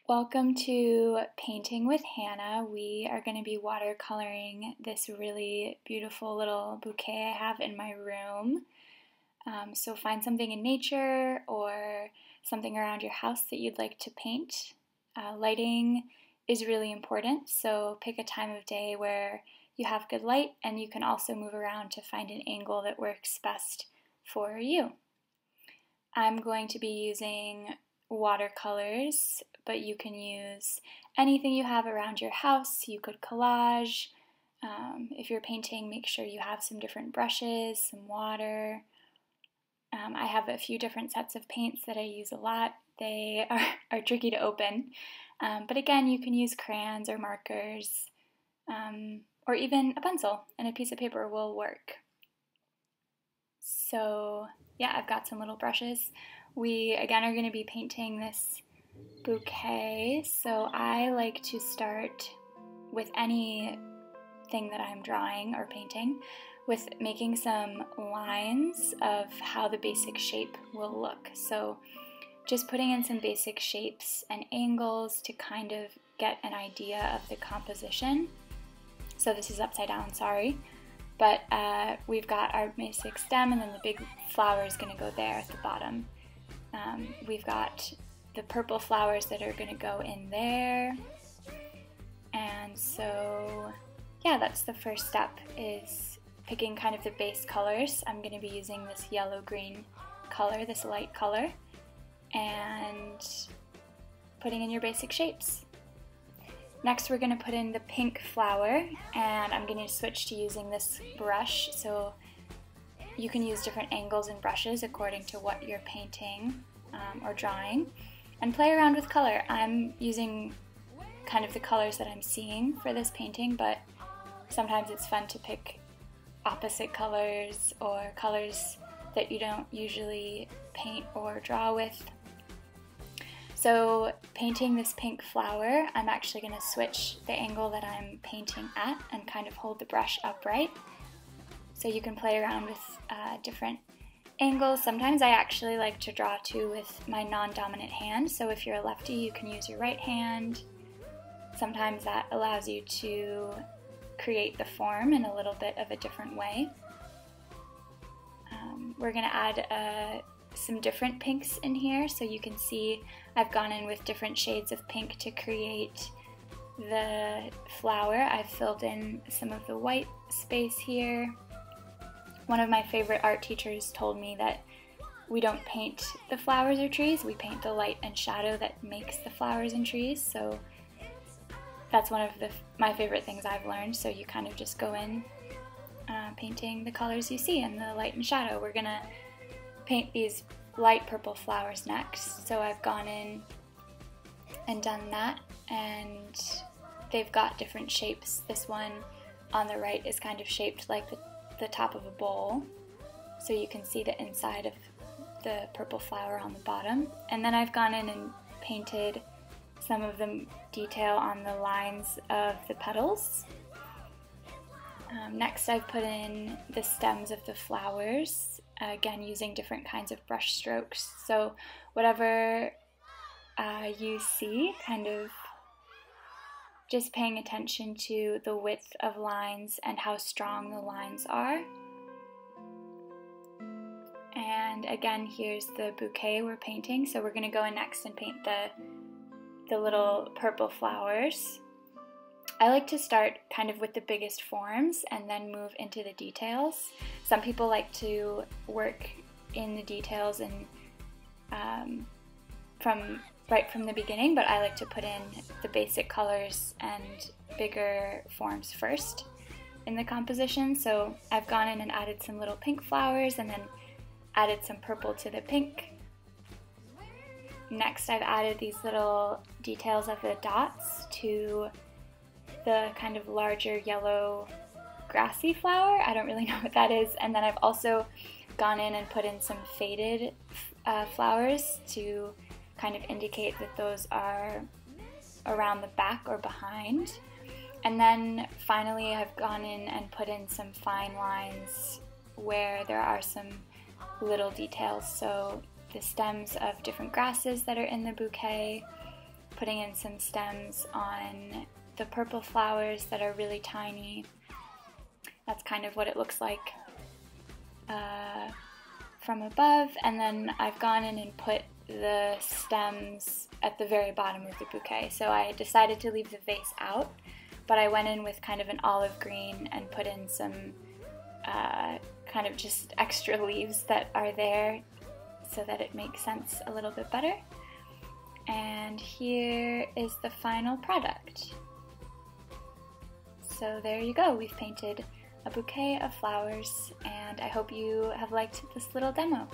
Welcome to Painting with Hannah. We are going to be watercoloring this really beautiful little bouquet I have in my room. So find something in nature or something around your house that you'd like to paint. Lighting is really important, so pick a time of day where you have good light, and you can also move around to find an angle that works best for you. I'm going to be using watercolors, but you can use anything you have around your house. You could collage. If you're painting, make sure you have some different brushes, some water. I have a few different sets of paints that I use a lot. They are tricky to open, but again, you can use crayons or markers, or even a pencil and a piece of paper will work. So yeah, I've got some little brushes. We again are going to be painting this bouquet, so I like to start with anything that I'm drawing or painting with making some lines of how the basic shape will look. So just putting in some basic shapes and angles to kind of get an idea of the composition. So this is upside down, sorry. But we've got our basic stem, and then the big flower is going to go there at the bottom. We've got the purple flowers that are going to go in there. And so, yeah, that's the first step, is picking kind of the base colors. I'm going to be using this yellow-green color, this light color, and putting in your basic shapes. Next, we're going to put in the pink flower, and I'm going to switch to using this brush. So you can use different angles and brushes according to what you're painting or drawing, and play around with color. I'm using kind of the colors that I'm seeing for this painting, but sometimes it's fun to pick opposite colors or colors that you don't usually paint or draw with. So painting this pink flower, I'm actually going to switch the angle that I'm painting at and kind of hold the brush upright. So you can play around with different angles. Sometimes I actually like to draw too with my non-dominant hand. So if you're a lefty, you can use your right hand. Sometimes that allows you to create the form in a little bit of a different way. We're going to add some different pinks in here, so you can see I've gone in with different shades of pink to create the flower. I've filled in some of the white space here. One of my favorite art teachers told me that we don't paint the flowers or trees, we paint the light and shadow that makes the flowers and trees. So that's one of my favorite things I've learned. So you kind of just go in painting the colors you see in the light and shadow. We're gonna paint these light purple flowers next. So I've gone in and done that, and they've got different shapes. This one on the right is kind of shaped like the top of a bowl, so you can see the inside of the purple flower on the bottom. And then I've gone in and painted some of the detail on the lines of the petals. Next, I've put in the stems of the flowers, again using different kinds of brush strokes. So whatever you see, kind of just paying attention to the width of lines and how strong the lines are. And again, here's the bouquet we're painting. So we're going to go in next and paint the little purple flowers. I like to start kind of with the biggest forms and then move into the details. Some people like to work in the details and right from the beginning, but I like to put in the basic colors and bigger forms first in the composition. So I've gone in and added some little pink flowers and then added some purple to the pink. Next, I've added these little details of the dots to the kind of larger yellow grassy flower. I don't really know what that is. And then I've also gone in and put in some faded flowers to kind of indicate that those are around the back or behind. And then finally I've gone in and put in some fine lines where there are some little details. So the stems of different grasses that are in the bouquet, putting in some stems on the purple flowers that are really tiny. That's kind of what it looks like from above, and then I've gone in and put the stems at the very bottom of the bouquet. So I decided to leave the vase out, but I went in with kind of an olive green and put in some kind of just extra leaves that are there so that it makes sense a little bit better. And here is the final product. So there you go, we've painted a bouquet of flowers, and I hope you have liked this little demo.